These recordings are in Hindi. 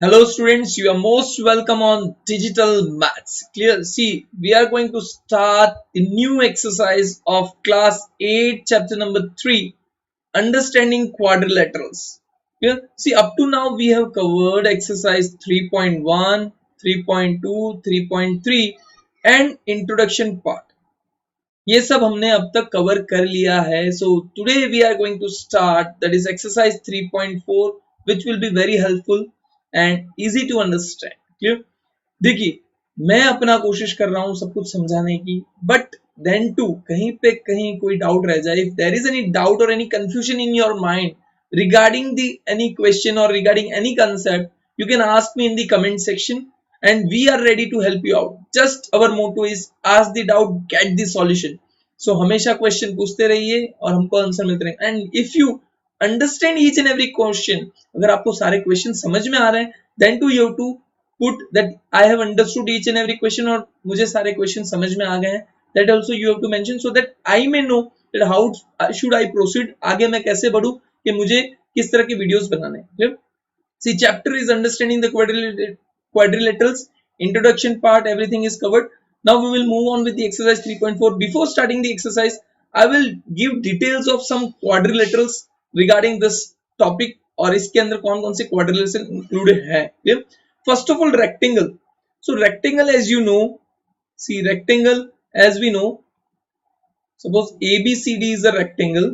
Hello students, you are most welcome on Digital Maths. Clear? See, we are going to start the new exercise of class 8 chapter number 3, understanding quadrilaterals. Clear? See, up to now we have covered exercise 3.1, 3.2, 3.3 and introduction part. ये सब हमने अब तक कवर कर लिया है. So today we are going to start, that is exercise 3.4, which will be very helpful and easy to understand. Clear? देखिए, मैं अपना कोशिश कर रहा हूँ सब कुछ समझाने की, बट देन टू कहीं पे कहीं कोई डाउट रह जाए, if there is any doubt or any confusion in your mind regarding the any question or regarding any concept, you can ask me in the comment section and we are ready to help you out. Just our motto is ask the doubt, get the solution. So हमेशा क्वेश्चन पूछते रहिए और हमको आंसर मिलते रहेंगे. And if you understand each and every question, अगर आपको सारे क्वेश्चन समझ में आ रहे हैं, then too you to put that I have understood each and every question और मुझे सारे क्वेश्चन समझ में आ गए हैं. That also you have to mention so that I may know that how should I proceed, आगे मैं कैसे बढ़ूं कि मुझे किस तरह के वीडियोस बनाने हैं. See, chapter is understanding the quadrilaterals. Introduction part, everything is covered. Now we will move on with the exercise 3.4. Before starting the exercise, I will give details of some quadrilaterals regarding this topic और इसके अंदर कौन कौन से quadrilateral included है. First of all, rectangle. So rectangle, as you know, see rectangle as we know, suppose ABCD is a rectangle.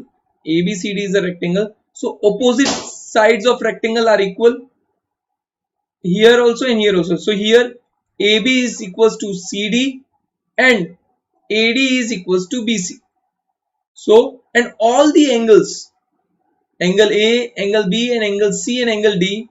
ABCD is a rectangle. So opposite sides of rectangle are equal. Here also and here also. So here AB is equals to CD and AD is equals to BC. So and all the angles, angle A, angle B and angle C and angle D,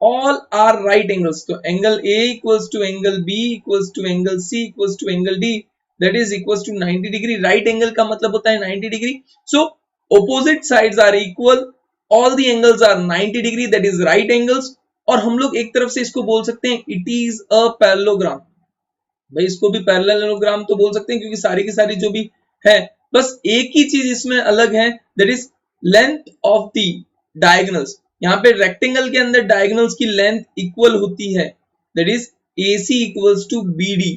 all are right angles. So angle A equals to angle B equals to angle C equals to angle D, that is equals to 90 degree. Right angle का मतलब होता है 90 degree. So opposite sides are equal, all the angles are 90 degree, that is right angles. और हम लोग एक तरफ से इसको बोल सकते हैं it is a parallelogram. भाई इसको भी पैरेललोग्राम तो बोल सकते हैं क्योंकि सारी की सारी जो भी है, बस एक ही चीज इसमें अलग है, that is length of the diagonals. यहाँ पे रेक्टेंगल के अंदर डायगोनल्स की लेंथ इक्वल होती है, that is AC equals to BD.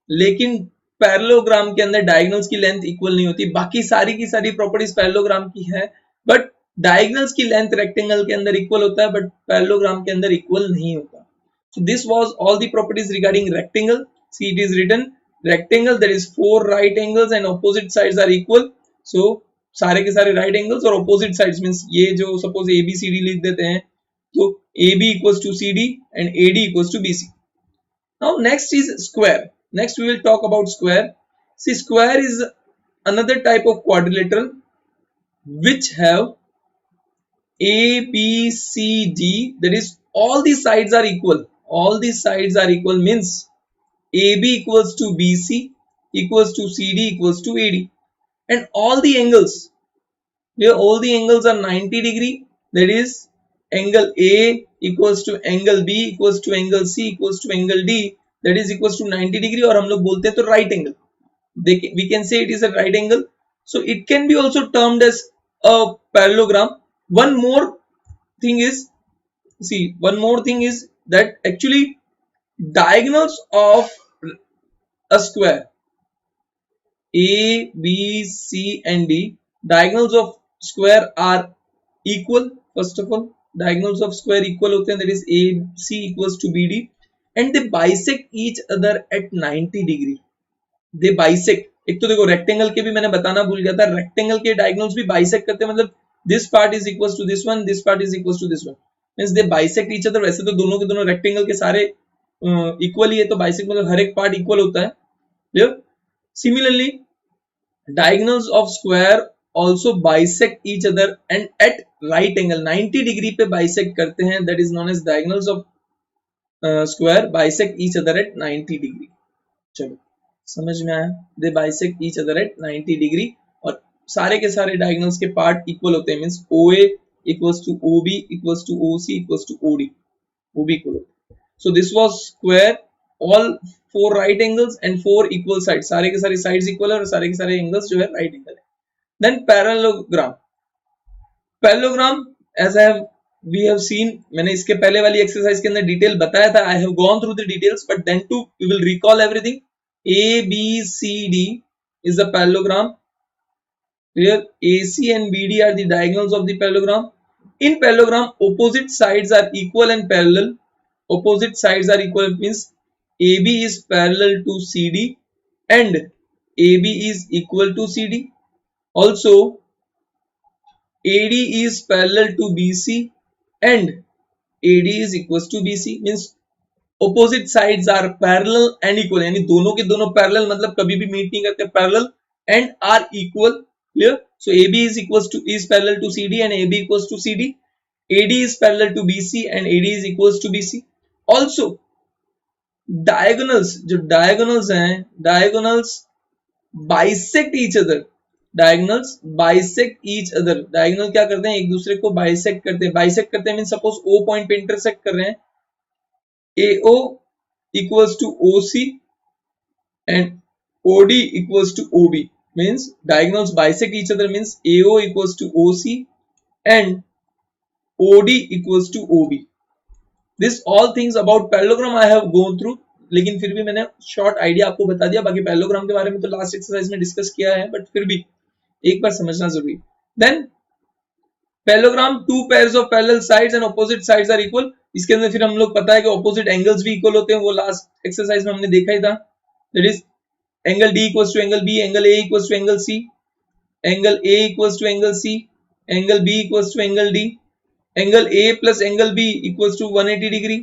लेकिन पैरेललोग्राम के अंदर डायगोनल्स की लेंथ इक्वल नहीं होती. बाकी सारी की सारी प्रॉपर्टीज पैरेललोग्राम की है, बट डायगोनल्स की लेंथ रेक्टेंगल के अंदर इक्वल होता है, बट पैरेललोग्राम के अंदर इक्वल नहीं होता. So this was all the properties regarding rectangle. See, it is written rectangle, that is four right angles and opposite sides are equal. So सारे के सारे right angles और opposite sides means ये जो suppose ABCD लिख देते हैं तो AB equals to CD and AD equals to BC. Now next is square. Next we will talk about square. See, square is another type of quadrilateral which have ABCD, that is all the sides are equal. All the sides are equal means AB equals to BC equals to CD equals to AD, and all the angles, here all the angles are 90 degree, that is angle A equals to angle B equals to angle C equals to angle D, that is equals to 90 degree. और हम लोग बोलते हैं तो right angle, we can say it is a right angle. So it can be also termed as a parallelogram. One more thing is, see, one more thing is that actually diagonals of a square A, B, C and D, diagonals of square are equal. First of all, diagonals of square equal होते हैं, that is AC equals to BD, and they bisect each other at 90 degree. They bisect. एक तो देखो रेक्टेंगल के भी मैंने बताना भूल गया था, रेक्टेंगल के डायगोनल्स भी बाइसेक्ट करते हैं, मतलब this part is equals to this one, this part is equals to this one, means they bisect each other. वैसे तो दोनों के दोनों रेक्टेंगल के सारे इक्वल ही है, तो बाइसेक्ट मतलब हर एक पार्ट इक्वल होता है. Similarly diagonals of square also bisect each other and at right angle 90 degree पे bisect करते हैं, that is known as diagonals of square bisect each other at 90 degree. चलो समझ में आया, they bisect each other at 90 degree और सारे के सारे diagonals के पार्ट इक्वल होते हैं, means OA equals to OB equals to OC equals to OD, OB equal होता है. So this was square, all four right angles and four equal sides, सारे के सारे sides equal है और सारे के सारे angles जो है right angle है. Then parallelogram. Parallelogram, as I have we have seen, मैंने इसके पहले वाली एक्सरसाइज के अंदर डिटेल बताया था, I have gone through the details, but then too you will recall everything. A B C D is the parallelogram where AC and BD are the diagonals of the parallelogram. In parallelogram, opposite sides are equal and parallel. Opposite sides are equal means AB is parallel to CD and AB is equal to CD. Also, AD is parallel to BC and AD is equals to BC. Means opposite sides are parallel and equal, यानी दोनों के दोनों parallel मतलब कभी भी meet नहीं करते, parallel and are equal. Clear? So AB is parallel to CD and AB equals to CD. AD is parallel to BC and AD is equals to BC. Also diagonals, जो diagonals हैं, diagonals bisect each other. Diagonals bisect each other. Diagonal क्या करते हैं, एक दूसरे को bisect करते हैं. Bisect करते हैं means suppose O point पे intersect कर रहे हैं, AO equals to OC and OD equals to OB. Means diagonals bisect each other means AO equals to OC and OD equals to OB. This all things about parallelogram I have gone through, लेकिन फिर भी मैंने शॉर्ट आइडिया आपको बता दिया. बाकी पैरेललोग्राम के बारे में तो लास्ट एक्सरसाइज में डिस्कस किया है, बट फिर भी एक बार समझना जरूरी. Then parallelogram, two pairs of parallel sides and opposite sides are equal. इसके अंदर फिर हम लोग पता है कि ऑपोजिट एंगल्स भी इक्वल होते हैं, वो लास्ट एक्सरसाइज में हमने देखा ही था. That is angle D equals to angle B, angle A equals to angle C, angle A equals to angle C, angle B equals to angle D, angle A plus angle B equals to 180 degree,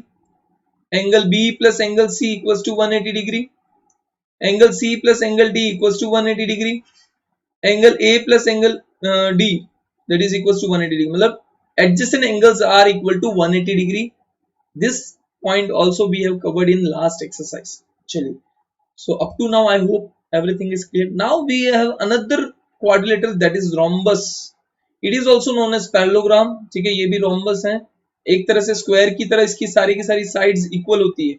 angle B plus angle C equals to 180 degree, angle C plus angle D equals to 180 degree, angle A plus angle D that is equals to 180 degree. मतलब adjacent angles are equal to 180 degree. This point also we have covered in last exercise. चलिए, so up to now I hope everything is clear. Now we have another quadrilateral, that is rhombus. It is also known as parallelogram. ठीक है, ये भी rhombus है. एक तरह से स्क्वायर की तरह इसकी सारी साइड्स इक्वल होती है.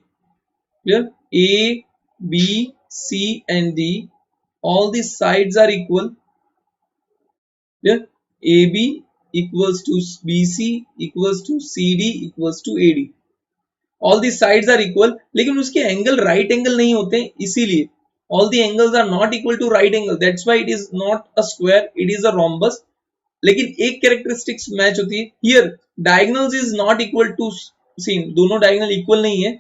Clear? A, B, C and D, all the sides are equal. Clear? AB equals to BC equals to CD equals to AD. All the sides are equal, लेकिन उसके एंगल राइट एंगल नहीं होते, इसीलिए all the angles are not equal to right angle. That's why it is not a square, it is a rhombus. लेकिन एक कैरेक्टरिस्टिक्स मैच होती है. Here diagonals is not equal to same, दोनों diagonal equal नहीं है.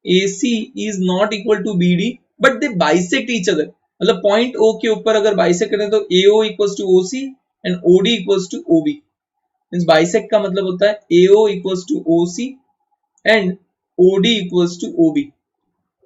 AC is not equal to BD, but they bisect each other. मतलब पॉइंट O के ऊपर अगर बाइसेक्ट करें तो AO equals to OC and OD equals to OB. Means bisect का मतलब होता है AO equals to OC and OD equals to OB.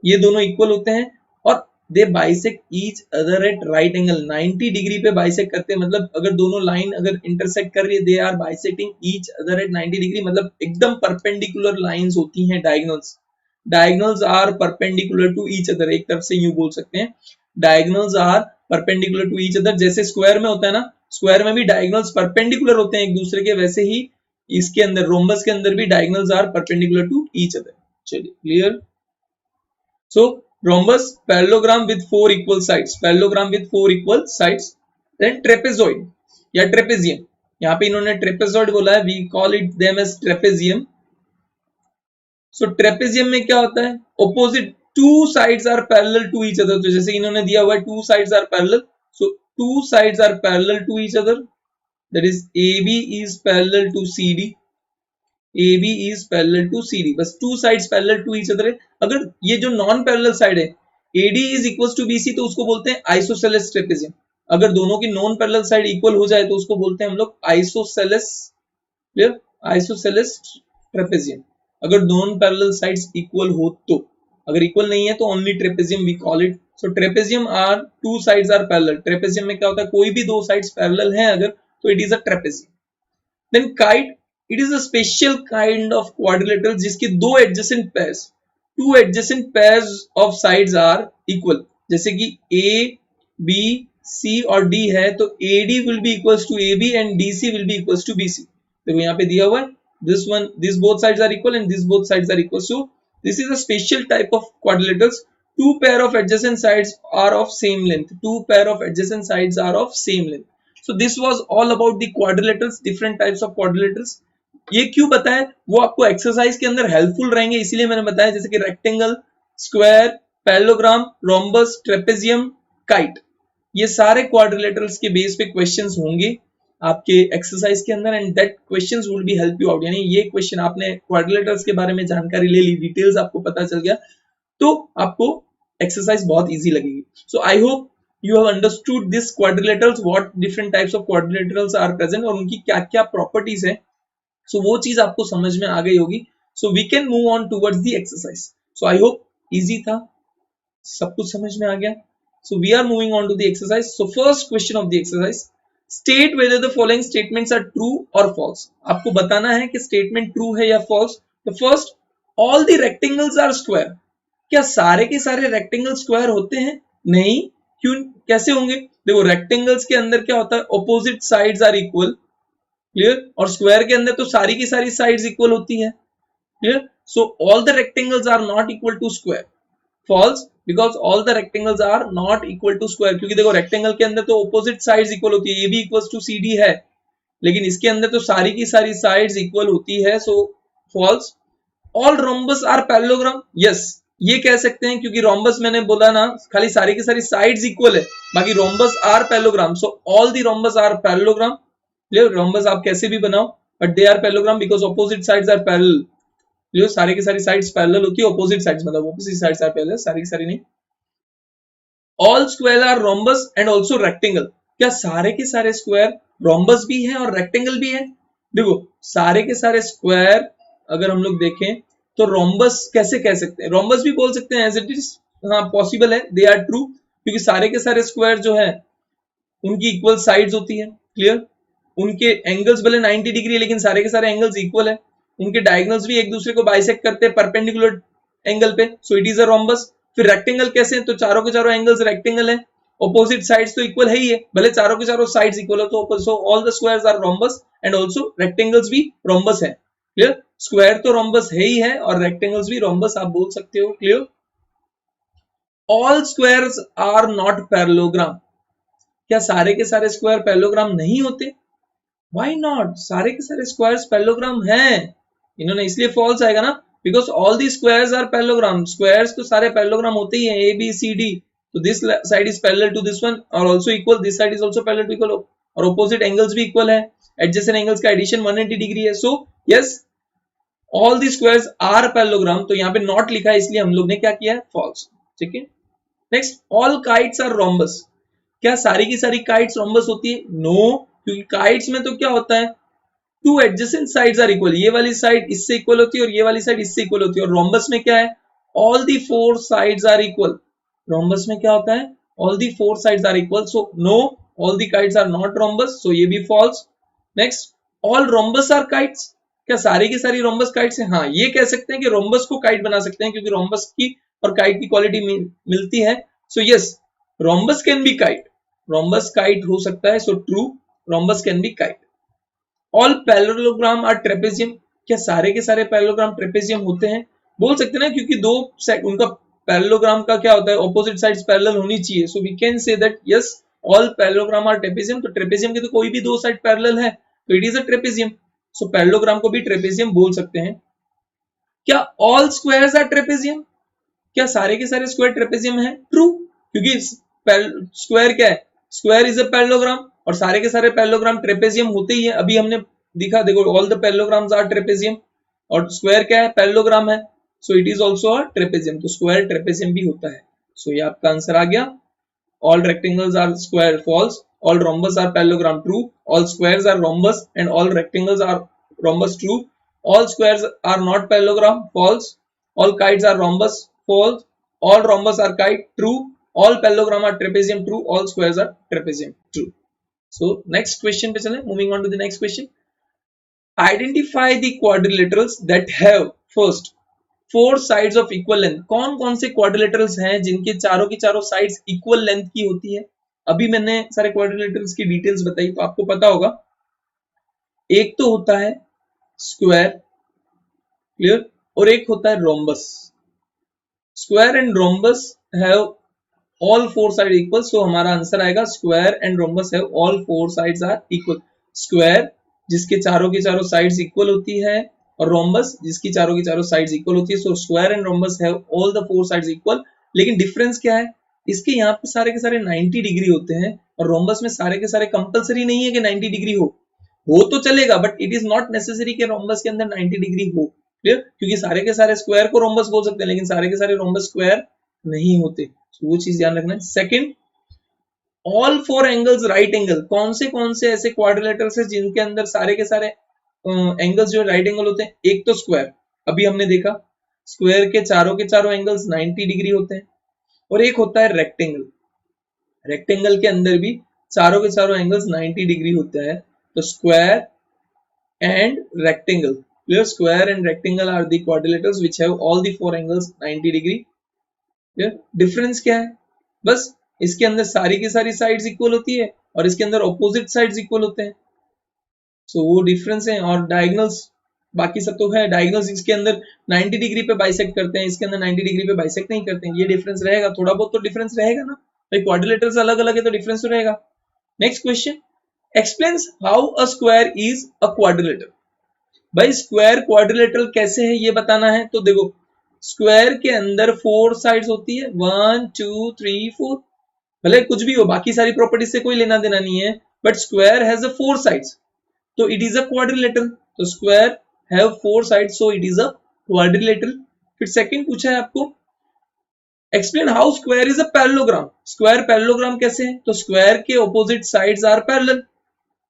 ये दोनों इक्वल होते हैं और they bisect each other at right angle. 90 degree पे बाइसेक्ट करते हैं, मतलब अगर दोनों लाइन अगर इंटरसेक्ट कर रही है, they are bisecting each other at 90 degree. मतलब एकदम परपेंडिकुलर लाइंस होती हैं diagonals. Diagonals are perpendicular to each other. एक तरफ से यूं बोल सकते हैं, diagonals are perpendicular to each other. जैसे स्क्वायर में होता है ना, स्क्वायर में भी डायगोनल्स परपेंडिकुलर होते हैं एक दूसरे के, वैसे ही इसके अंदर रोम्बस के अंदर भी diagonals are perpendicular to each other. चलिए, clear. So rhombus, parallelogram with 4 equal sides, parallelogram with 4 equal sides. Then trapezoid या ट्रेपेजियम, यहाँ पे इन्होंने ट्रेपेजॉइड बोला है, we call it them as trapezium. So trapezium में क्या होता है, opposite two sides are parallel to each other. तो जैसे इन्होंने दिया हुआ है two sides are parallel, so two sides are parallel to each other. That is AB is parallel to CD, AB is parallel to CD. बस two sides parallel to each other है. अगर ये जो नॉन पैरेलल साइड है AD is equals to BC, तो उसको बोलते हैं आइसोसेलेस ट्रेपेजियम. अगर दोनों की नॉन पैरेलल साइड इक्वल हो जाए तो उसको बोलते हैं हम लोग आइसोसेलेस. Clear, isosceles trapezium. अगर नॉन पैरेलल साइड्स इक्वल हो तो, अगर इक्वल नहीं है तो only trapezium we call it. So trapezium are two sides are parallel. Trapezium में क्या होता है, कोई भी दो साइड्स पैरेलल हैं अगर, तो it is a trapezium. Then kite, it is a special kind of quadrilateral जिसके दो adjacent pairs, two adjacent pairs of sides are equal. जैसे कि A, B, C और D है, तो AD will be equals to AB and DC will be equals to BC. देखो यहाँ पे दिया हुआ है, this one, this both sides are equal and this both sides are equal. So this is a special type of quadrilaterals. Two pair of adjacent sides are of same length. Two pair of adjacent sides are of same length. So this was all about the quadrilaterals, different types of quadrilaterals. ये क्यों बताया, वो आपको एक्सरसाइज के अंदर हेल्पफुल रहेंगे इसीलिए मैंने बताया, जैसे कि rectangle, square, parallelogram, rhombus, trapezium, kite, ये सारे क्वाड्रिलेटरल्स के बेस पे क्वेश्चंस होंगे आपके एक्सरसाइज के अंदर, and that questions will be help you out. यानी ये क्वेश्चन आपने क्वाड्रिलेटरल्स के बारे में जानकारी ले ली, डिटेल्स आपको पता चल गया, तो आपको एक्सरसाइज बहुत इजी लगेगी। So I hope you have understood this quadrilaterals, what different types of quadrilaterals are present और उनकी क्या क्या प्रॉपर्टीज है। सो वो चीज आपको समझ में आ गई होगी। So we can move on towards the exercise. So I hope easy था, सब कुछ समझ में आ गया। So we are moving on to the exercise. So first question of the exercise, state whether the following statements are true और फॉल्स। आपको बताना है कि स्टेटमेंट ट्रू है या फॉल्स। तो first, all the rectangles are square. क्या सारे के सारे रेक्टेंगल स्क्वायर होते हैं? नहीं। क्यों, कैसे होंगे? देखो रेक्टेंगल्स के अंदर क्या होता है, opposite sides are equal, clear, और स्क्वायर के अंदर तो सारी की सारी साइड्स इक्वल होती है, clear. So all the rectangles are not equal to square. False, because all the rectangles are not equal to square, क्योंकि देखो रेक्टेंगल के अंदर तो ऑपोजिट साइड्स इक्वल होती है, A B equals to C D है, लेकिन इसके अंदर तो सारी की सारी साइड्स इक्वल होती है, so false. All rhombus are parallelogram, yes, ये कह सकते हैं, क्योंकि रोम्बस मैंने बोला ना, खाली सारी की सारी साइड्स इक्वल है, बाकी rhombus are parallelogram, so all the rhombus are parallelogram. Rhombus आप कैसे भी बनाओ, but they are parallelogram because opposite sides are parallel. सारे के सारी साइड्स पैरेलल होती है, ऑपोजिट साइड्स मतलब ऑपोजिट साइड्स आर पैरेलल, सारी की सारी नहीं। All square are rhombus and also rectangle. क्या सारे के सारे स्क्वायर रोम्बस भी है और रेक्टेंगल भी है? देखो सारे के सारे स्क्वायर अगर हम लोग देखें तो रोम्बस कैसे कह सकते हैं, रोम्बस भी बोल सकते हैं एज इट इज, हाँ पॉसिबल है, दे आर ट्रू, क्योंकि सारे के सारे स्क्वायर जो है उनकी इक्वल साइड्स होती है, क्लियर। उनके एंगल्स भले 90 डिग्री है लेकिन सारे के सारे एंगल्स इक्वल है, उनके डायगोनल्स भी एक दूसरे को बाइसेक्ट करते हैं परपेंडिकुलर एंगल पे, सो इट इज अ रोम्बस। फिर रेक्टेंगल कैसे है, तो चारों के चारों एंगल्स रेक्टेंगल है, ऑपोजिट साइड्स तो इक्वल है ही है, भले चारों के चारों साइड्स इक्वल है, तो so all the squares are rhombus and also rectangles भी रोम्बस है, क्लियर। स्क्वायर तो रोम्बस है ही है और रेक्टेंगल्स भी रोम्बस आप बोल सकते हो, clear. All squares are not parallelogram. क्या सारे के सारे स्क्वायर पैरेललोग्राम नहीं होते? व्हाई नॉट, सारे के सारे स्क्वायर्स पैरेललोग्राम हैं, इन्होंने इसलिए फॉल्स आएगा ना, because all the squares are parallelogram. Squares तो सारे पैरेललोग्राम होते ही हैं, ए बी सी डी, तो this side is parallel to this one और also equal, this side is also parallel to equal, और ऑपोजिट एंगल्स भी इक्वल है, एडजेसेंट एंगल्स का एडिशन 180 डिग्री है, so yes all the squares are parallelogram. तो यहाँ पे नॉट लिखा है इसलिए हम लोग ने क्या किया है, फॉल्स, ठीक है। Next, all kites are rhombus. क्या सारी की सारी काइट्स रोम्बस होती है? नो, क्योंकि काइट्स में तो क्या होता है, two adjacent sides are equal, ये वाली साइड इससे इक्वल होती है और ये वाली साइड इससे इक्वल होती है, और रोम्बस में क्या है, all the four sides are equal. Rhombus में क्या होता है, all the four sides are equal, so no, all the kites are not rhombus, so ये भी false. Next, all rhombus are kites. क्या सारी की सारी रोम्बस काइट्स है? हाँ, ये कह सकते हैं कि रोम्बस को काइट बना सकते हैं, क्योंकि रोम्बस की और काइट की क्वालिटी मिलती है, so yes rhombus can be kite, rhombus kite हो सकता है, so true, rhombus can be kite. All parallelogram are trapezium. क्या सारे के सारे पैरेललोग्राम ट्रेपेजियम होते हैं? बोल सकते हैं ना, क्योंकि दो उनका पैरेललोग्राम का क्या होता है, ऑपोजिट साइड्स पैरेलल होनी चाहिए, so we can say that yes all parallelogram are trapezium. तो ट्रेपेजियम के तो कोई भी दो साइड पैरेलल है, तो it is a trapezium, so parallelogram को भी ट्रेपेजियम बोल सकते हैं। क्या ऑल स्क्वायर्स आर ट्रेपेजियम? क्या सारे के सारे स्क्वायर ट्रेपेजियम है? ट्रू, क्योंकि स्क्वायर क्या है, स्क्वायर इज अ पैरेललोग्राम, और सारे के सारे पैरेललोग्राम ट्रेपेजियम होते ही है, अभी हमने दिखा, देखो all the parallelograms are trapezium, और स्क्वायर क्या है, पैरेललोग्राम है, so it is also a trapezium, तो स्क्वायर ट्रेपेजियम भी होता है, सो ये आपका आंसर आ गया। All rectangles are square, false. All rhombus are parallelogram, true. All squares are rhombus and all rectangles are rhombus, true. All squares are not parallelogram, false. All kites are rhombus, false. All rhombus are kite, true. All parallelogram are trapezium, true. All squares are trapezium, true. So next question पे चलें, moving on to the next question. Identify the quadrilaterals that have first four sides of equal length. कौन कौन से quadrilaterals हैं जिनके चारों की चारों sides equal length की होती है? अभी मैंने सारे quadrilaterals की डिटेल्स बताई, तो आपको पता होगा, एक तो होता है स्क्वायर, क्लियर, और एक होता है rhombus. Square and rhombus have all four side equal, so हमारा आंसर आएगा square and rhombus have all four sides are equal. Square जिसके चारों की चारों साइड्स इक्वल होती है, और रोम्बस जिसकी चारों की चारों साइड्स इक्वल होती है. So square and rhombus have all the four sides equal. लेकिन डिफरेंस क्या है, इसके यहाँ पे सारे के सारे 90 डिग्री होते हैं, और रोम्बस में सारे के सारे कंपलसरी नहीं है कि 90 डिग्री हो तो चलेगा, but it is not necessary कि रोम्बस के अंदर 90 डिग्री हो. क्लियर, क्योंकि सारे के सारे स्क्वायर को रोम्बस बोल सकते हैं, लेकिन सारे के सारे रोम्बस स्क्वायर नहीं होते. तो वो चीज ध्यान रखना है. Second, all four angles right angle. कौन से ऐसे क्वाड्रिलेटरल्स है जिनके अंदर सारे के सारे एंगल्स जो राइट एंगल होते हैं. एक तो स्क्वायर, अभी हमने देखा स्क्वायर के चारों एंगल्स 90 डिग्री होते हैं, और एक होता है रेक्टेंगल. रेक्टेंगल के अंदर भी चारों के चारों एंगल्स 90 डिग्री होते हैं. तो square and rectangle, clear, square and rectangle are the quadrilaterals which have all the four angles 90 degree. clear, difference क्या है, बस इसके अंदर सारी की सारी साइड्स इक्वल होती है और इसके अंदर ऑपोजिट साइड्स इक्वल होते हैं. सो वो डिफरेंस है. और डायगोनल्स बाकी सब तो है. डायगोनल्स इसके अंदर 90 डिग्री पे बाइसेक्ट करते हैं, इसके अंदर 90 डिग्री पे बाइसेक्ट नहीं करते हैं. ये डिफरेंस रहेगा, थोड़ा बहुत तो डिफरेंस रहेगा ना भाई, क्वाड्रिलेटरल्स अलग अलग है तो डिफरेंस तो रहेगा. Next question, explains how a square is a quadrilateral. भाई स्क्वायर क्वाड्रिलेटरल कैसे है ये बताना है. तो देखो, स्क्वायर के अंदर फोर साइड्स होती है, 1 2 3 4. भले कुछ भी हो, बाकी सारी प्रॉपर्टीज से कोई लेना देना नहीं है, but square has a four sides, तो इट इज अ क्वाड्रिलेटरल. तो square have four sides, so it is a quadrilateral. फिर सेकंड पूछा है आपको, explain how square is a parallelogram. Square parallelogram कैसे है. तो स्क्वायर के opposite sides are parallel.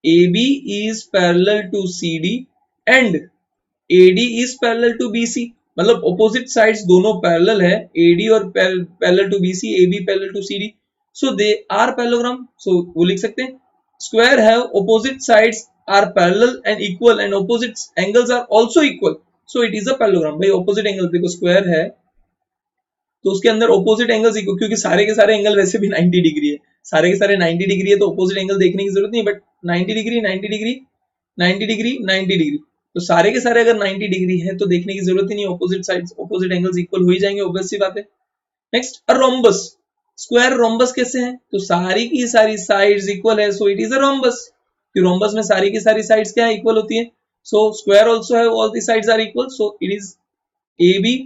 AB is parallel to CD and AD is parallel to BC. मतलब opposite sides दोनों parallel है, AD और parallel to BC, AB parallel to CD. So they are parallelogram. So वो लिख सकते हैं, square have opposite sides are parallel and equal and opposite angles are also equal. So it is a parallelogram. भाई opposite angle देखो square है तो उसके अंदर ऑपोजिट एंगल्स इक्वल, क्योंकि सारे के सारे एंगल वैसे भी 90 डिग्री है, सारे के सारे 90 डिग्री है, तो ऑपोजिट एंगल देखने की जरूरत नहीं. But 90 degree 90 degree 90 degree 90 degree, तो सारे के सारे अगर 90 डिग्री है तो देखने की जरूरत ही नहीं, opposite sides opposite angles equal हो ही जाएंगे, ऑब्वियस सी बात है. Next, a rhombus. Square rhombus कैसे है. तो सारी की सारी साइड्स इक्वल है, so it is a rhombus. कि रोम्बस में सारी की सारी साइड्स क्या है, इक्वल होती है. So square also have all the sides are equal, so it is AB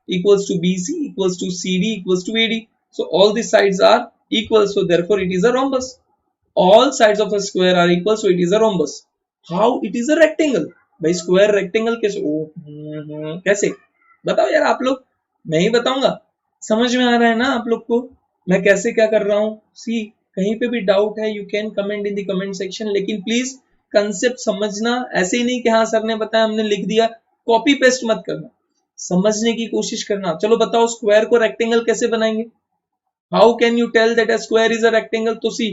equals to BC equals to CD equals to AD. So all these sides are equal, so therefore it is a rhombus. All sides of a square are equal, so it is a rhombus. How it is a rectangle? भाई स्क्वायर रेक्टेंगल कैसे कैसे बताओ यार आप लोग, मैं ही बताऊंगा. समझ में आ रहा है ना आप लोग को मैं कैसे क्या कर रहा हूँ. सी, कहीं पे भी डाउट है you can comment in the comment section, लेकिन प्लीज कंसेप्ट समझना. ऐसे ही नहीं कि हाँ सर ने बताया हमने लिख दिया, कॉपी पेस्ट मत करना, समझने की कोशिश करना. चलो बताओ स्क्वायर को रेक्टेंगल कैसे बनाएंगे. How can you tell that a square is a rectangle. तो सी,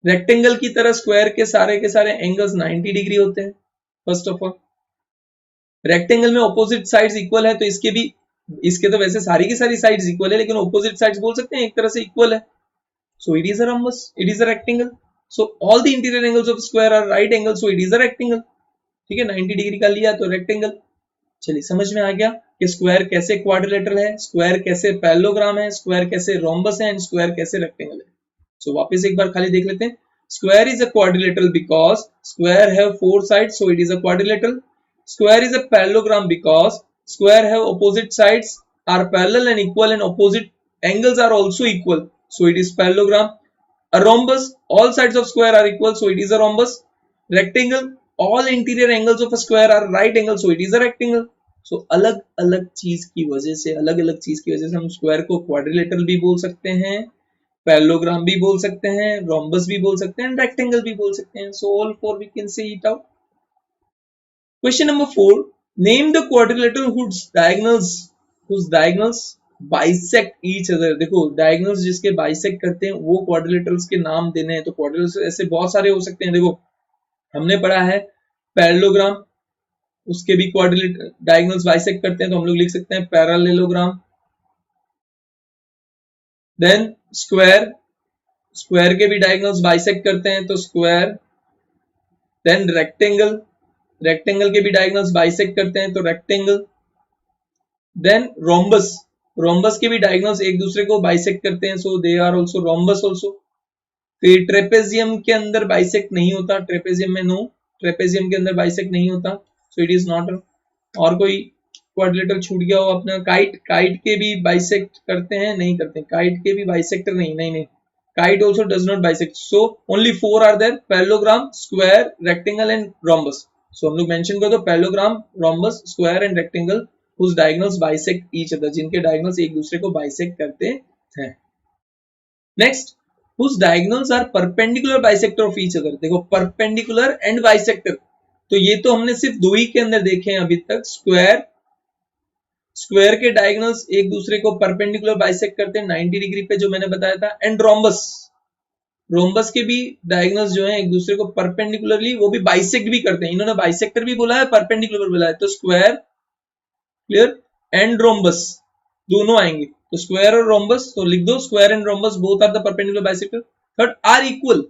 रेक्टेंगल की तरह स्क्वायर के सारे एंगल्स 90 डिग्री होते हैं. फर्स्ट ऑफ ऑल, रेक्टेंगल में ऑपोजिट साइड्स इक्वल है, तो इसके तो वैसे सारी की सारी साइड्स इक्वल है, लेकिन ऑपोजिट साइड्स बोल सकते हैं एक तरह से इक्वल है. So it is a rhombus, it is a rectangle. So all the interior angles of square are right angle, so it is a rectangle. ठीक है, 90 डिग्री का लिया तो रेक्टेंगल. चलिए समझ में आ गया कि स्क्वायर कैसे क्वाड्रिलेटरल है, स्क्वायर कैसे पैरेललोग्राम है, स्क्वायर कैसे रोम्बस है एंड स्क्वायर कैसे रेक्टेंगल है. सो वापस एक बार खाली देख लेते हैं. Square is a quadrilateral because square have four sides, so it is a quadrilateral. Square is a parallelogram because square have opposite sides are parallel and equal and opposite angles are also equal, so it is parallelogram. A rhombus, all sides of square are equal, so it is a rhombus. Rectangle, all interior angles of a square are right angle, so it is a rectangle. So अलग अलग चीज की वजह से हम स्क्वायर को क्वाड्रिलेटरल भी बोल सकते हैं, पैरेललोग्राम भी बोल सकते हैं, रोम्बस भी बोल सकते हैं, रेक्टेंगल भी बोल सकते हैं. So all four we can say it out. Question number 4. Name the quadrilateral whose diagonals bisect each other. देखो डायगोनल्स जिसके बाइसेक्ट करते हैं वो क्वाड्रिलेटरल्स के नाम देने हैं. तो क्वाड्रिलेटरल्स ऐसे बहुत सारे हो सकते हैं. देखो हमने पढ़ा है पैरेललोग्राम, उसके भी क्वाड्रिलेटर डायगोनल्स बाइसेक्ट करते हैं, तो हम लोग लिख सकते हैं पैरेललोग्राम. देन स्क्वायर, स्क्वायर के भी डायगोनल्स बाइसेक्ट करते हैं तो स्क्वायर. देन रेक्टेंगल, रेक्टेंगल के भी डायगोनल्स बाइसेक्ट करते हैं तो रेक्टेंगल. देन रोम्बस, रोम्बस के भी डायगोनल्स एक दूसरे को बाइसेक्ट करते हैं, so they are also rhombus also. फिर ट्रेपेजियम के अंदर बाइसेक्ट नहीं होता, ट्रेपेजियम में नो. ट्रेपेजियम के अंदर बाइसेक्ट नहीं होता, सो इट इज नॉट। और कोई क्वाड्रिलेटरल छूट गया हो अपना? काइट के भी बाइसेक्ट करते हैं? नहीं करते, काइट के भी बाइसेक्टर नहीं, kite also does not bisect, so only four are there: parallelogram, square, rectangle and rhombus. So हम लोग मेंशन कर दो parallelogram, rhombus, square and rectangle whose diagonals bisect each other, जिनके diagonals एक दूसरे को bisect करते हैं। Next, whose diagonals are perpendicular bisector of each other। देखो perpendicular and bisector, तो ये तो हमने सिर्फ दो ही के अंदर देखे हैं अभी तक। स्क्वायर के डायगोनल्स एक दूसरे को परपेंडिकुलर बाइसेक्ट करते हैं 90 डिग्री पे, जो मैंने बताया था। एंड रोम्बस के भी डायगोनल्स जो हैं एक दूसरे को परपेंडिकुलरली वो भी बाइसेक्ट भी करते हैं। इन्होंने बाइसेक्टर भी बोला है, परपेंडिकुलर बोला है, तो स्क्वायर, क्लियर, एंड रोम्बस दोनों आएंगे। तो स्क्वायर और रोम्बस, तो लिख दो square and rhombus both are the perpendicular bisector. Third, are equal,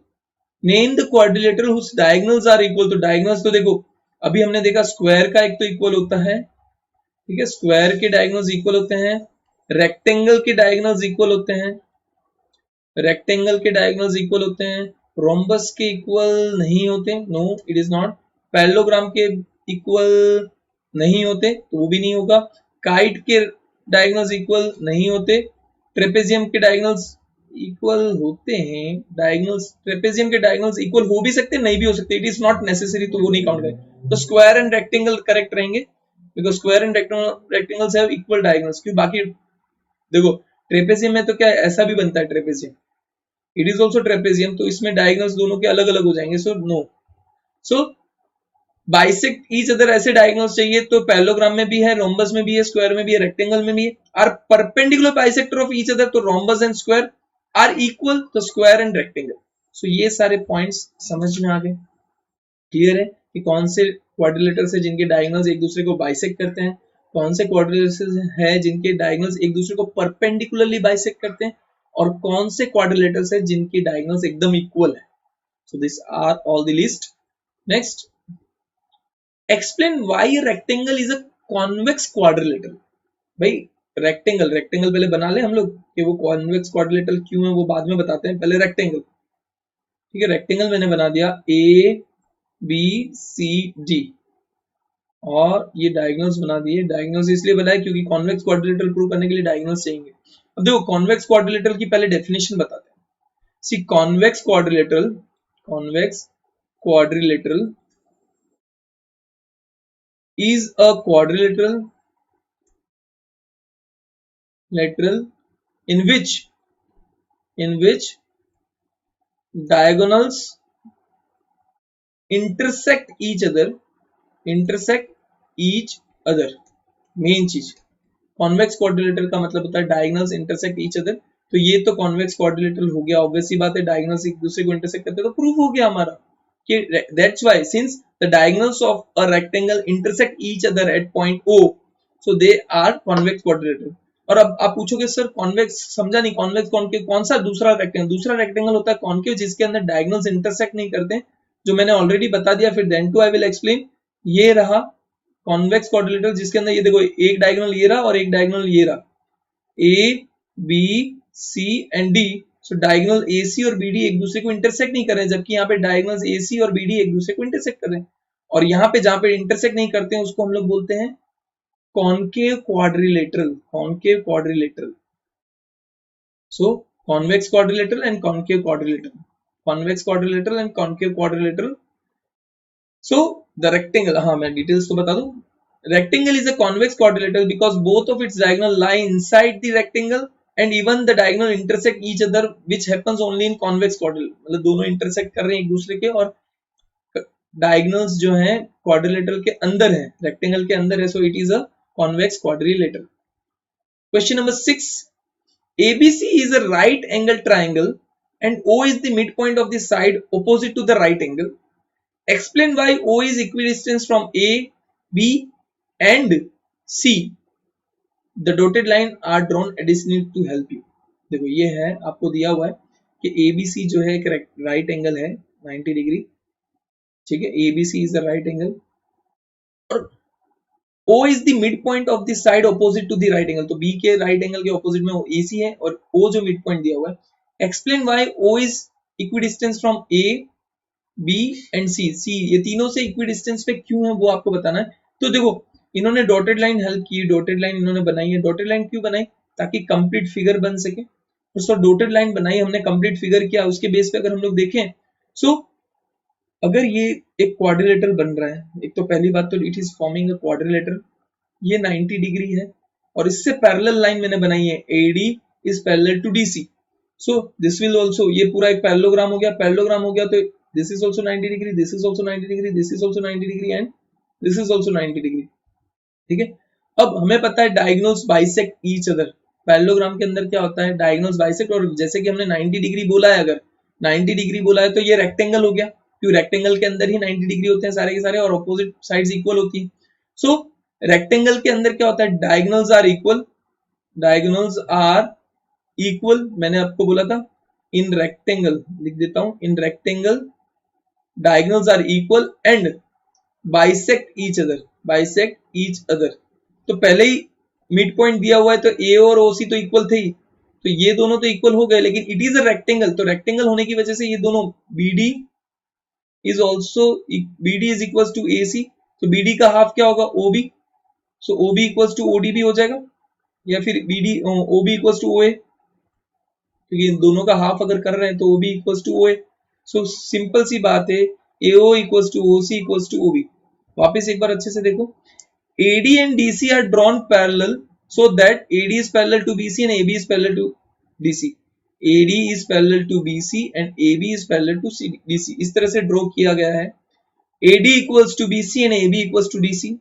name the quadrilateral whose diagonals are equal. तो डायगोनल्स तो देखो अभी हमने देखा स्क्वायर का एक तो इक्वल होता है, ठीक है, स्क्वायर के डायगोनल्स इक्वल होते हैं, रेक्टेंगल के डायगोनल्स इक्वल होते हैं, रेक्टेंगल के डायगोनल्स इक्वल होते हैं, रोम्बस के इक्वल नहीं होते, no it is not, parallelogram के इक्वल नहीं होते तो वो भी नहीं होगा, काइट के डायगोनल्स इक्वल नहीं होते, ट्रेपेजियम के डायगोनल्स इक्वल होते हैं, डायगोनल्स ट्रेपेजियम के डायगोनल्स इक्वल हो भी सकते हैं, नहीं भी हो सकते, इट इज नॉट नेसेसरी, तो वो नहीं काउंट करें। तो स्क्वायर एंड रेक्टेंगल करेक्ट रहेंगे, because square and rectangles have equal diagonals. क्यों? बाकी देखो ट्रेपेजियम में तो क्या ऐसा भी बनता है, trapezium it is also trapezium, तो इसमें डायगोनल्स दोनों के अलग अलग हो जाएंगे, सो नो। सो बाइसेक्ट ईच अदर ऐसे डायगोनल्स चाहिए, तो पैरेललोग्राम में भी है, रोम्बस में भी है, स्क्वायर में भी है, रेक्टेंगल में भी है। Are perpendicular bisector of each other, तो rhombus and square are equal, तो स्क्वायर एंड रेक्टेंगल। सो ये सारे पॉइंट्स समझ में आ गए, क्लियर है कि कौन से क्वाड्रिलेटर्स है जिनके डायगोनल्स एक दूसरे को बाइसेक्ट करते हैं, कौन से क्वाड्रिलेटर्स है जिनके डायगोनल्स एक दूसरे को परपेंडिकुलरली बाइसेक्ट करते हैं, और कौन से क्वाड्रिलेटर्स है जिनकी डायगोनल्स एकदम इक्वल है। So this are all the list. Next, explain why rectangle is a convex quadrilateral. भाई रेक्टेंगल पहले बना ले हम लोग कि वो कॉन्वेक्स क्वाड्रिलेटर क्यों है, वो बाद में बताते हैं, पहले रेक्टेंगल। ठीक है, रेक्टेंगल मैंने बना दिया ए बी सी डी, और ये डायगोनल्स बना दिए। डायगोनल्स इसलिए बनाए क्योंकि कॉन्वेक्स क्वाड्रिलेटरल प्रूव करने के लिए डायगोनल्स चाहिए। अब देखो कॉन्वेक्स क्वाड्रिलेटरल की पहले डेफिनेशन बताते हैं। See convex quadrilateral is a quadrilateral in which diagonals intersect each other, main चीज कॉन्वेक्स क्वाड्रिलेटरल का मतलब होता है डायगोनल्स इंटरसेक्ट ईच अदर। तो ये तो कॉन्वेक्स क्वाड्रिलेटरल हो गया, ऑब्वियस सी बात है, डायगोनल्स एक दूसरे को इंटरसेक्ट करते हैं, तो प्रूफ हो गया हमारा कि that's why since the diagonals of a rectangle intersect each other at point O, so they are convex quadrilateral। और अब आप पूछोगे सर कॉन्वेक्स समझा नहीं, कॉन्वेक्स कॉनकेव कौन सा? दूसरा रेक्टेंगल होता है कॉनकेव जिसके अंदर डायगोनल्स इंटरसेक्ट नहीं करते, जो मैंने ऑलरेडी बता दिया, फिर then to I will explain. ये रहा कॉन्वेक्स क्वाड्रिलेटरल जिसके अंदर ये देखो एक डायगोनल ये रहा और एक डायगोनल ये रहा, A B C and D. So diagonal AC और BD एक दूसरे को इंटरसेक्ट नहीं कर रहे हैं, जबकि यहाँ पे डायगोनल्स AC और BD एक दूसरे को इंटरसेक्ट कर रहे हैं। और यहाँ पे जहां पे इंटरसेक्ट नहीं करते हैं उसको हम लोग बोलते हैं concave quadrilateral. So convex quadrilateral and concave quadrilateral. So the rectangle, हाँ मैं डिटेल्स तो बता दूं, rectangle is a convex quadrilateral because both of its diagonal lie inside the rectangle and even the diagonal intersect each other, which happens only in convex quadrilateral। मतलब दोनों इंटरसेक्ट कर रहे हैं एक दूसरे के, और डायगोनल्स जो हैं क्वाड्रिलेटरल के अंदर है, रेक्टेंगल के अंदर है, so it is a convex quadrilateral. Question number 6, ABC is a right angle triangle and O is the midpoint of the side opposite to the right angle. Explain why O is equidistant from A, B and C. The dotted line are drawn additionally to help you। देखो ये है आपको दिया हुआ है कि ABC जो है एक राइट एंगल है 90 डिग्री, ठीक है, ABC is a right angle और O is the midpoint of the side opposite to the right angle। तो B के राइट एंगल के ऑपोजिट में AC है और O जो मिड पॉइंट दिया हुआ है। Explain why O is equidistant from A, B and C ये तीनों से इक्वी डिस्टेंस पे क्यों है वो आपको बताना है। तो देखो इन्होंने डॉटेड लाइन हेल्प की, डॉटेड लाइन इन्होंने बनाई है। डॉटेड लाइन क्यों बनाई? ताकि कंप्लीट फिगर बन सके। तो डॉटेड लाइन बनाई हमने, कंप्लीट फिगर किया, उसके बेस पे अगर हम लोग देखें सो अगर ये एक क्वाड्रिलेटरल बन रहा है, एक तो पहली बात तो it is forming a quadrilateral, ये 90 डिग्री है और इससे पैरेलल लाइन मैंने बनाई है AD is parallel to DC। So this will also, ये पूरा एक पैरेललोग्राम हो गया, पैरेललोग्राम हो गया तो this is also 90 degree, this is also 90 degree, this is also 90 degree and this is also 90 degree. ठीक है, अब हमें पता है diagonals bisect each other. Parallelogram के अंदर क्या होता है? डायगोनल्स बाइसेक्ट, और जैसे कि हमने 90 डिग्री बोला है, अगर 90 डिग्री बोला है तो ये रेक्टेंगल हो गया, क्योंकि रेक्टेंगल के अंदर ही 90 डिग्री होते हैं सारे के सारे और ऑपोजिट साइड्स इक्वल होती है। सो रेक्टेंगल के अंदर क्या होता है? Diagonals are equal, diagonals are equal, मैंने आपको बोला था इन रेक्टेंगल, लिख देता हूं, in rectangle diagonals are equal and bisect each other, bisect each other. तो पहले ही मिड पॉइंट दिया हुआ है तो ए और ओसी तो इक्वल थे ही, तो ये दोनों तो इक्वल हो गए, लेकिन इट इज अ रेक्टेंगल, तो रेक्टेंगल होने की वजह से ये दोनों BD is also BD is equals to AC, तो BD का हाफ क्या होगा? OB, so OB equals to OD भी हो जाएगा, या फिर BD OB equals to OA, क्योंकि इन दोनों का हाफ अगर कर रहे हैं तो OB equals to OA। So simple सी बात है, AO equals to OC equals to OB। वापस एक बार अच्छे से देखो, AD and DC are drawn parallel so that AD is parallel to BC and AB is parallel to DC। AD is parallel to BC and AB is parallel to DC, इस तरह से ड्रॉ किया गया है। AD equals to BC and AB equals to DC।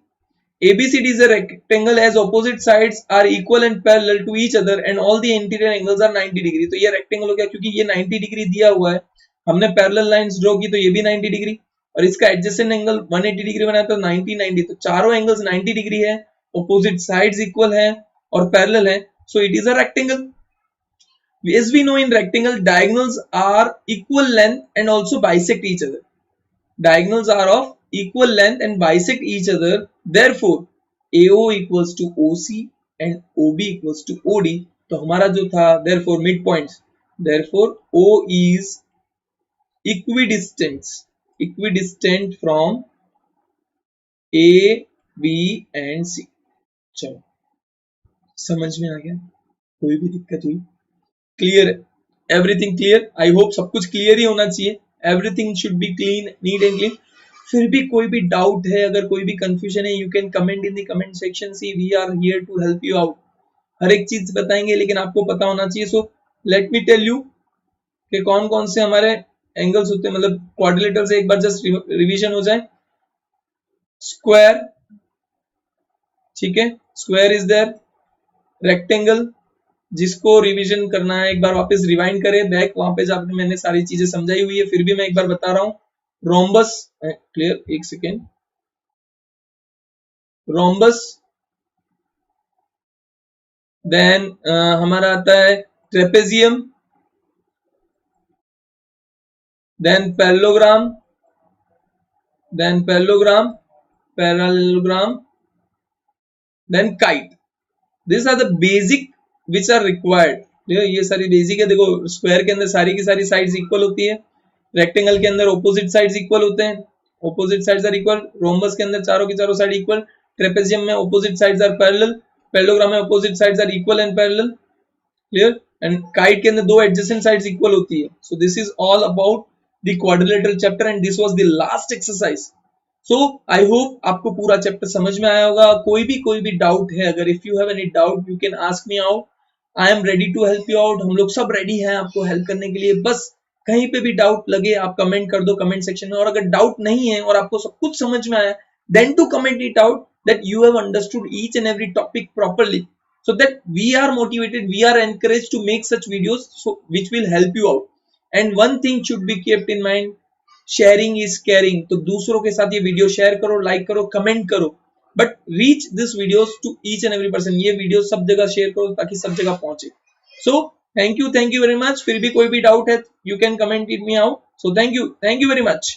ABCD is a rectangle as opposite sides are equal and parallel to each other and all the interior angles are 90 degree. तो ये रेक्टेंगल हो गया, क्योंकि ये 90 डिग्री दिया हुआ है, हमने पैरेलल लाइंस ड्रॉ की तो ये भी 90 डिग्री, और इसका एडजेसेंट एंगल 180 डिग्री बनाया तो 90 90, तो चारों एंगल्स 90 डिग्री है, ऑपोजिट साइड्स इक्वल है और पैरेलल है, so it is a rectangle. As we know in rectangle diagonals are equal length and also bisect each other, diagonals are of equal length and bisect each other, therefore AO equals to OC and OB equals to OD। तो हमारा जो था therefore midpoints, therefore O is equidistant from A, B and C। चलो समझ में आ गया? कोई भी दिक्कत हुई? क्लियर है? Everything clear? आई होप सब कुछ क्लियर ही होना चाहिए, everything should be clean, neat and clean. फिर भी कोई भी डाउट है, अगर कोई भी कंफ्यूजन है, you can comment in the comment section, see we are here to help you out. हर एक चीज बताएंगे लेकिन आपको पता होना चाहिए। So let me tell you कि कौन कौन से हमारे एंगल्स होते हैं, मतलब क्वाड्रिलेटर से एक बार जस्ट रिवीजन हो जाए। स्क्वायर, ठीक है, स्क्वायर इज देयर, रेक्टेंगल, जिसको रिवीजन करना है एक बार वापस रिवाइंड करें बैक, वहां पे जाकर मैंने सारी चीजें समझाई हुई है, फिर भी मैं एक बार बता रहा हूं। रोम्बस, क्लियर, एक सेकेंड, रोम्बस, देन हमारा आता है trapezium, then parallelogram, then parallelogram, parallelogram, then kite. This are the basic which are required. ये सारी बेसिक है। देखो स्क्वायर के अंदर सारी की सारी साइड्स इक्वल होती है, रेक्टेंगल के अंदर ऑपोजिट साइड्स इक्वल होते हैं, opposite sides are equal, rhombus के अंदर चारों की चारों साइड इक्वल, ट्रेपेजियम में opposite sides are parallel, parallelogram में opposite sides are equal and parallel, clear, and kite के अंदर दो एडजेसेंट साइड्स इक्वल होती है। So this is all about the quadrilateral chapter and this was the last exercise. So I hope आपको पूरा चैप्टर समझ में आया होगा। कोई भी डाउट है, अगर if you have any doubt you can ask me out, I am ready to help you out. हम लोग सब रेडी हैं आपको हेल्प करने के लिए, बस कहीं पे भी डाउट लगे आप कमेंट कर दो कमेंट सेक्शन में, और अगर डाउट नहीं है और आपको सब कुछ समझ में आया then to comment it out that you have understood each and every topic properly, so that we are motivated, we are encouraged to make such videos so which will help you out। and one thing should be kept in mind, sharing is caring. तो दूसरों के साथ ये वीडियो शेयर करो, लाइक करो, कमेंट करो, but reach this videos to each and every person. ये वीडियो सब जगह शेयर करो ताकि सब जगह पहुंचे। So thank you very much. फिर भी कोई भी डाउट है you can comment it me out. So thank you very much.